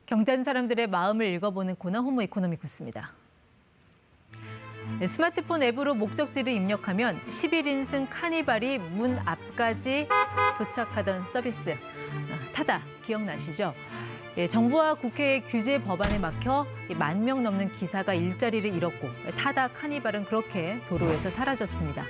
경제하는 사람들의 마음을 읽어보는 코너 호모 이코노미쿠스입니다. 스마트폰 앱으로 목적지를 입력하면 11인승 카니발이 문 앞까지 도착하던 서비스. 타다 기억나시죠? 정부와 국회의 규제 법안에 막혀 10,000명 넘는 기사가 일자리를 잃었고 타다 카니발은 그렇게 도로에서 사라졌습니다.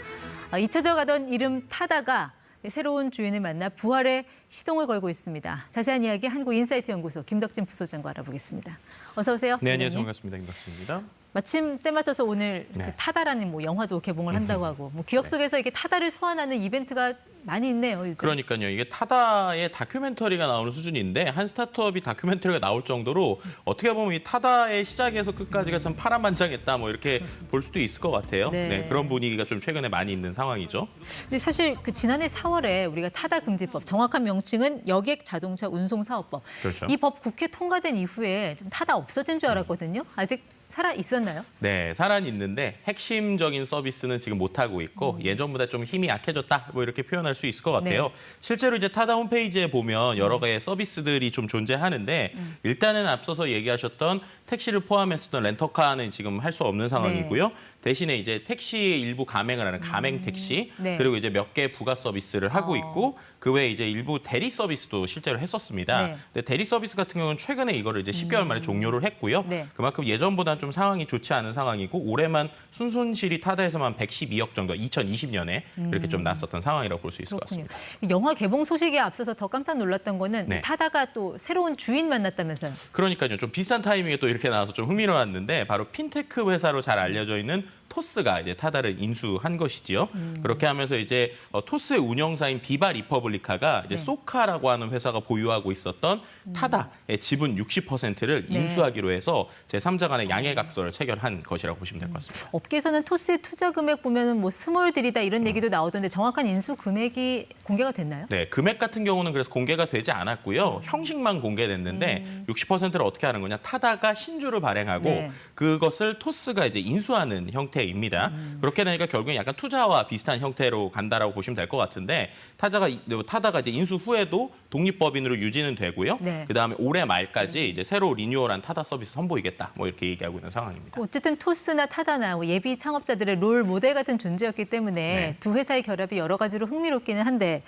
잊혀져 가던 이름 타다가 새로운 주인을 만나 부활의 시동을 걸고 있습니다. 자세한 이야기 한국인사이트 연구소 김덕진 부소장과 알아보겠습니다. 어서 오세요. 네, 안녕하세요. 반갑습니다. 김덕진입니다. 마침 때 맞춰서 오늘 그 타다라는 영화도 개봉을 한다고 하고 기억 속에서 이렇게 타다를 소환하는 이벤트가 많이 있네요. 요즘. 그러니까요. 이게 타다의 다큐멘터리가 나오는 수준인데 한 스타트업이 다큐멘터리가 나올 정도로 어떻게 보면 이 타다의 시작에서 끝까지가 참 파란만장했다 뭐 이렇게 볼 수도 있을 것 같아요. 네, 그런 분위기가 좀 최근에 많이 있는 상황이죠. 근데 사실 그 지난해 4월에 우리가 타다 금지법, 정확한 명칭은 여객 자동차 운송 사업법. 그렇죠. 이 법 국회 통과된 이후에 좀 타다 없어진 줄 알았거든요. 아직 살아 있었나요? 네, 살아는 있는데 핵심적인 서비스는 지금 못하고 있고 예전보다 좀 힘이 약해졌다 뭐 이렇게 표현할 수 있을 것 같아요. 네. 실제로 이제 타다 홈페이지에 보면 여러 개의 서비스들이 좀 존재하는데 일단은 앞서서 얘기하셨던 택시를 포함했었던 렌터카는 지금 할 수 없는 상황이고요. 대신에 이제 택시의 일부 가맹을 하는 가맹 택시 그리고 이제 몇 개 부가 서비스를 하고 있고 그 외에 이제 일부 대리 서비스도 실제로 했었습니다. 근데 대리 서비스 같은 경우는 최근에 이거를 이제 10개월 만에 종료를 했고요. 그만큼 예전보다는 좀 상황이 좋지 않은 상황이고 올해만 순손실이 타다에서만 112억 정도 2020년에 이렇게 좀 났었던 상황이라고 볼 수 있을 것 같습니다. 영화 개봉 소식에 앞서서 더 깜짝 놀랐던 거는 타다가 또 새로운 주인 만났다면서요. 그러니까요. 좀 비슷한 타이밍에 또 이렇게 나와서 좀 흥미로웠는데 바로 핀테크 회사로 잘 알려져 있는 토스가 이제 타다를 인수한 것이지요. 그렇게 하면서 이제 토스의 운영사인 비바 리퍼블리카가 이제 소카라고 하는 회사가 보유하고 있었던 타다의 지분 60%를 인수하기로 해서 제3자 간의 양해각서를 체결한 것이라고 보시면 될 것 같습니다. 업계에서는 토스의 투자 금액 보면은 뭐 스몰딜이다 이런 얘기도 나오던데 정확한 인수 금액이 공개가 됐나요? 네, 금액 같은 경우는 그래서 공개가 되지 않았고요. 형식만 공개됐는데 60%를 어떻게 하는 거냐? 타다가 신주를 발행하고 그것을 토스가 이제 인수하는 형태입니다. 그렇게 되니까 결국엔 약간 투자와 비슷한 형태로 간다라고 보시면 될 것 같은데 타다가 이제 인수 후에도 독립법인으로 유지는 되고요. 그다음에 올해 말까지 이제 새로 리뉴얼한 타다 서비스 선보이겠다. 뭐 이렇게 얘기하고 있는 상황입니다. 어쨌든 토스나 타다나 예비 창업자들의 롤 모델 같은 존재였기 때문에 두 회사의 결합이 여러 가지로 흥미롭기는 한데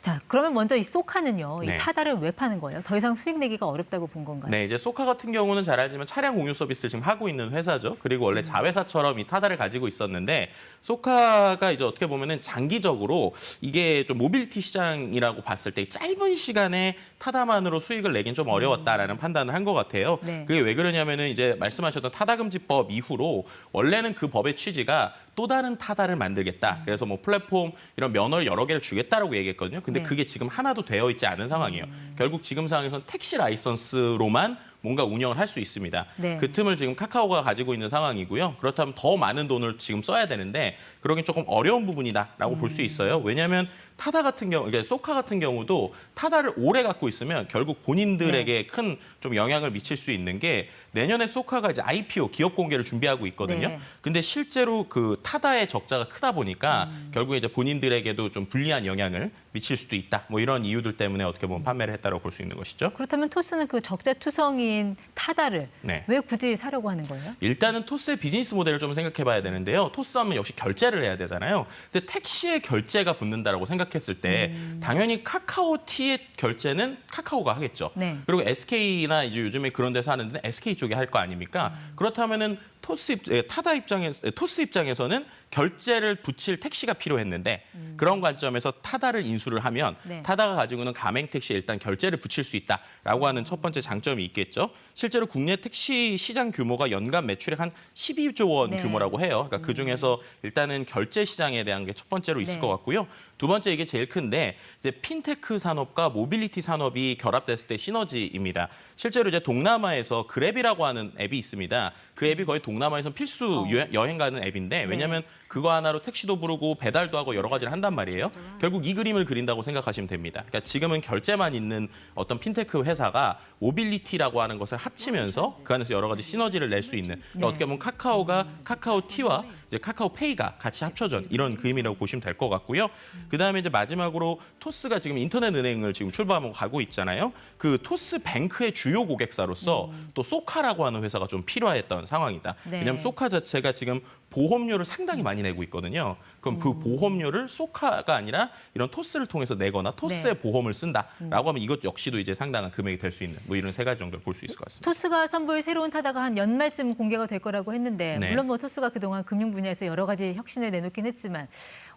자 그러면 먼저 이 소카는요. 이 타다를 왜 파는 거예요? 더 이상 수익 내기가 어렵다고 본 건가요? 네, 이제 소카 같은 경우는 잘 알지만 차량 공유 서비스를 지금 하고 있는 회사죠. 그리고 원래 자회사처럼 이 타다를 가지고 있었는데 소카가 이제 어떻게 보면은 장기적으로 이게 좀 모빌리티 시장이라고 봤을 때 짧은 시간에 타다만으로 수익을 내긴 좀 어려웠다라는 판단을 한 것 같아요. 그게 왜 그러냐면은 이제 말씀하셨던 타다금지법 이후로 원래는 그 법의 취지가 또 다른 타다를 만들겠다. 그래서 뭐 플랫폼 이런 면허를 여러 개를 주겠다라고 얘기했거든요. 근데 그게 지금 하나도 되어 있지 않은 상황이에요. 결국 지금 상황에서는 택시 라이선스로만 뭔가 운영을 할 수 있습니다. 그 틈을 지금 카카오가 가지고 있는 상황이고요. 그렇다면 더 많은 돈을 지금 써야 되는데 그러긴 조금 어려운 부분이다라고 볼 수 있어요. 왜냐하면 타다 같은 경우, 그러니까 소카 같은 경우도 타다를 오래 갖고 있으면 결국 본인들에게 큰 좀 영향을 미칠 수 있는 게 내년에 소카가 이제 IPO 기업 공개를 준비하고 있거든요. 근데 실제로 그 타다의 적자가 크다 보니까 결국에 이제 본인들에게도 좀 불리한 영향을 미칠 수도 있다. 뭐 이런 이유들 때문에 어떻게 보면 판매를 했다고 볼 수 있는 것이죠. 그렇다면 토스는 그 적자 투성인 타다를 왜 굳이 사려고 하는 거예요? 일단은 토스의 비즈니스 모델을 좀 생각해 봐야 되는데요. 토스 하면 역시 결제를 해야 되잖아요. 근데 택시에 결제가 붙는다라고 생각했을 때 당연히 카카오티의 결제는 카카오가 하겠죠. 그리고 SK나 이제 요즘에 그런 데서 하는데 SK 쪽이 할 거 아닙니까? 그렇다면은 토스 입장에서는 결제를 붙일 택시가 필요했는데 그런 관점에서 타다를 인수를 하면 타다가 가지고 있는 가맹 택시에 일단 결제를 붙일 수 있다라고 하는 첫 번째 장점이 있겠죠. 실제로 국내 택시 시장 규모가 연간 매출액 한 12조 원 규모라고 해요. 그러니까 그중에서 일단은 결제 시장에 대한 게 첫 번째로 있을 것 같고요. 두 번째 이게 제일 큰데 이제 핀테크 산업과 모빌리티 산업이 결합됐을 때 시너지입니다. 실제로 이제 동남아에서 그랩이라고 하는 앱이 있습니다. 그 앱이 거의 동남아에선 필수 여행 가는 앱인데 왜냐하면 그거 하나로 택시도 부르고 배달도 하고 여러 가지를 한단 말이에요. 결국 이 그림을 그린다고 생각하시면 됩니다. 그러니까 지금은 결제만 있는 어떤 핀테크 회사가 모빌리티라고 하는 것을 합치면서 그 안에서 여러 가지 시너지를 낼 수 있는 그러니까 어떻게 보면 카카오가 카카오티와 이제 카카오페이가 같이 합쳐진 이런 그림이라고 보시면 될 것 같고요. 그다음에 이제 마지막으로 토스가 지금 인터넷 은행을 지금 출범하고 가고 있잖아요. 그 토스 뱅크의 주요 고객사로서 또 소카라고 하는 회사가 좀 필요했던 상황이다. 네. 왜냐하면 소카 자체가 지금 보험료를 상당히 많이 내고 있거든요. 그럼 그 보험료를 소카가 아니라 이런 토스를 통해서 내거나 토스의 보험을 쓴다라고 하면 이것 역시도 이제 상당한 금액이 될 수 있는 뭐 이런 세 가지 정도를 볼 수 있을 것 같습니다. 토스가 선보일 새로운 타다가 한 연말쯤 공개가 될 거라고 했는데 물론 뭐 토스가 그동안 금융 분야에서 여러 가지 혁신을 내놓긴 했지만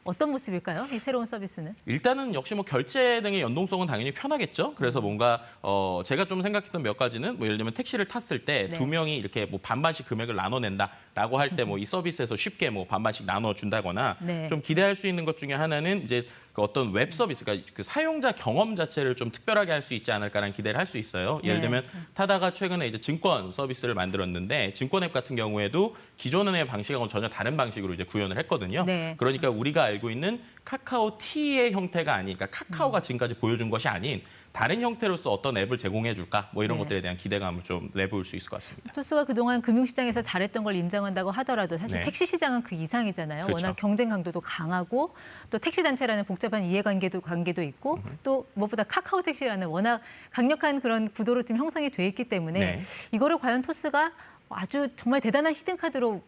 어떤 모습일까요? 이 새로운 서비스는? 일단은 역시 뭐 결제 등의 연동성은 당연히 편하겠죠. 그래서 뭔가 제가 좀 생각했던 몇 가지는 뭐 예를 들면 택시를 탔을 때 두 명이 이렇게 뭐 반반씩 금액을 나눠낸다라고 할 때 뭐 이 서비스에서 쉽게 뭐 반반씩 나눠준다거나 좀 기대할 수 있는 것 중에 하나는 이제 그 어떤 웹 서비스, 그러니까 그 사용자 경험 자체를 좀 특별하게 할 수 있지 않을까라는 기대를 할 수 있어요. 예를 들면 타다가 최근에 이제 증권 서비스를 만들었는데 증권 앱 같은 경우에도 기존 은행의 방식하고는 전혀 다른 방식으로 이제 구현을 했거든요. 그러니까 우리가 알고 있는 카카오티의 형태가 아니니까 카카오가 지금까지 보여준 것이 아닌 다른 형태로서 어떤 앱을 제공해 줄까? 뭐 이런 것들에 대한 기대감을 좀 내보일 수 있을 것 같습니다. 토스가 그동안 금융시장에서 잘했던 걸 인정한다고 하더라도 사실 택시 시장은 그 이상이잖아요. 그렇죠. 워낙 경쟁 강도도 강하고 또 택시단체라는 복잡한 이해관계도 있고 또 무엇보다 카카오택시라는 워낙 강력한 그런 구도로 지금 형성이 돼 있기 때문에 이거를 과연 토스가 아주 정말 대단한 히든카드로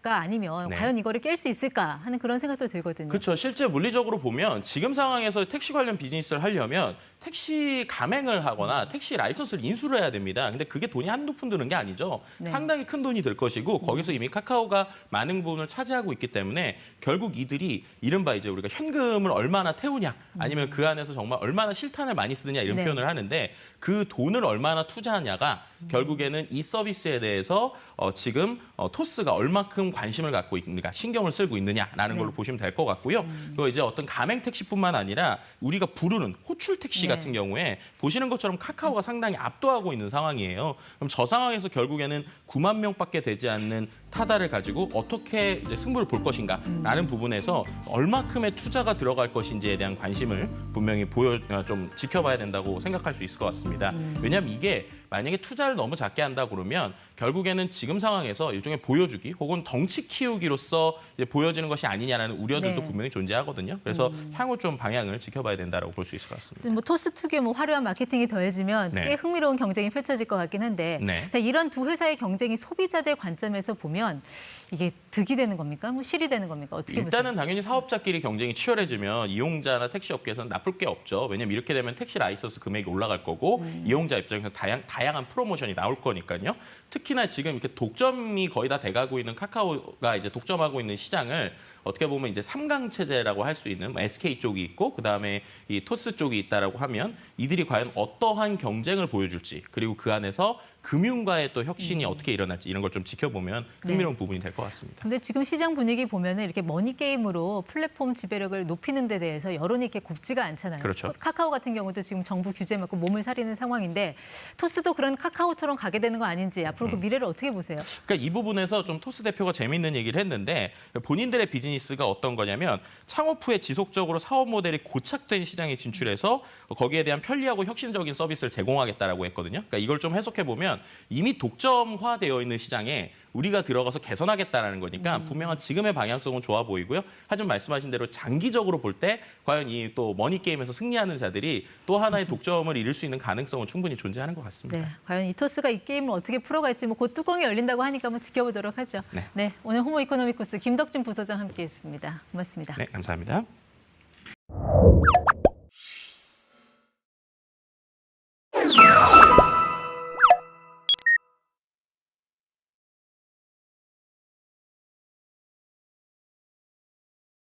가 아니면 과연 이거를 깰 수 있을까 하는 그런 생각도 들거든요. 그렇죠. 실제 물리적으로 보면 지금 상황에서 택시 관련 비즈니스를 하려면 택시 가맹을 하거나 택시 라이선스를 인수를 해야 됩니다. 근데 그게 돈이 한두 푼 드는 게 아니죠. 상당히 큰 돈이 들 것이고 거기서 이미 카카오가 많은 부분을 차지하고 있기 때문에 결국 이들이 이른바 이제 우리가 현금을 얼마나 태우냐 아니면 그 안에서 정말 얼마나 실탄을 많이 쓰느냐 이런 표현을 하는데 그 돈을 얼마나 투자하냐가 결국에는 이 서비스에 대해서 지금 토스가 얼마큼 관심을 갖고 있는가, 신경을 쓰고 있느냐라는 걸로 보시면 될 것 같고요. 또 이제 어떤 가맹 택시뿐만 아니라 우리가 부르는 호출 택시 같은 경우에 보시는 것처럼 카카오가 상당히 압도하고 있는 상황이에요. 그럼 저 상황에서 결국에는 9만 명밖에 되지 않는 타다를 가지고 어떻게 이제 승부를 볼 것인가라는 부분에서 얼마큼의 투자가 들어갈 것인지에 대한 관심을 분명히 좀 지켜봐야 된다고 생각할 수 있을 것 같습니다. 왜냐하면 이게 만약에 투자를 너무 작게 한다 그러면 결국에는 지금 상황에서 일종의 보여주기 혹은 덩치 키우기로서 이제 보여지는 것이 아니냐라는 우려들도 분명히 존재하거든요. 그래서 향후 좀 방향을 지켜봐야 된다고 볼 수 있을 것 같습니다. 뭐 토스 특유의 뭐 화려한 마케팅이 더해지면 꽤 흥미로운 경쟁이 펼쳐질 것 같긴 한데 자, 이런 두 회사의 경쟁이 소비자들 관점에서 보면 이게 득이 되는 겁니까? 뭐 실이 되는 겁니까? 어떻게 보세요? 일단은 당연히 사업자끼리 경쟁이 치열해지면 이용자나 택시 업계에서는 나쁠 게 없죠. 왜냐하면 이렇게 되면 택시 라이선스 금액이 올라갈 거고 이용자 입장에서 다양한 프로모션이 나올 거니까요. 특히나 지금 이렇게 독점이 거의 다 돼가고 있는 카카오가 이제 독점하고 있는 시장을 어떻게 보면 이제 3강 체제라고 할 수 있는 SK 쪽이 있고 그다음에 이 토스 쪽이 있다라고 하면 이들이 과연 어떠한 경쟁을 보여줄지 그리고 그 안에서 금융과의 또 혁신이 어떻게 일어날지 이런 걸 좀 지켜보면 흥미로운 부분이 될 것 같습니다. 근데 지금 시장 분위기 보면은 이렇게 머니 게임으로 플랫폼 지배력을 높이는 데 대해서 여론이 이렇게 곱지가 않잖아요. 그렇죠. 카카오 같은 경우도 지금 정부 규제 맞고 몸을 사리는 상황인데 토스도 그런 카카오처럼 가게 되는 거 아닌지 앞으로 그 미래를 어떻게 보세요? 그러니까 이 부분에서 좀 토스 대표가 재미있는 얘기를 했는데 본인들의 비즈니스가 어떤 거냐면 창업 후에 지속적으로 사업 모델이 고착된 시장에 진출해서 거기에 대한 편리하고 혁신적인 서비스를 제공하겠다라고 했거든요. 그러니까 이걸 좀 해석해 보면 이미 독점화되어 있는 시장에 우리가 들어가서 개선하겠다라는 거니까 분명한 지금의 방향성은 좋아 보이고요. 하지만 말씀하신 대로 장기적으로 볼 때 과연 이 또 머니 게임에서 승리하는 자들이 또 하나의 독점을 이룰 수 있는 가능성은 충분히 존재하는 것 같습니다. 네, 과연 이 토스가 이 게임을 어떻게 풀어갈지 뭐 곧 뚜껑이 열린다고 하니까 한번 지켜보도록 하죠. 네, 오늘 호모 이코노미쿠스 김덕준 부소장 함께했습니다. 고맙습니다. 네, 감사합니다.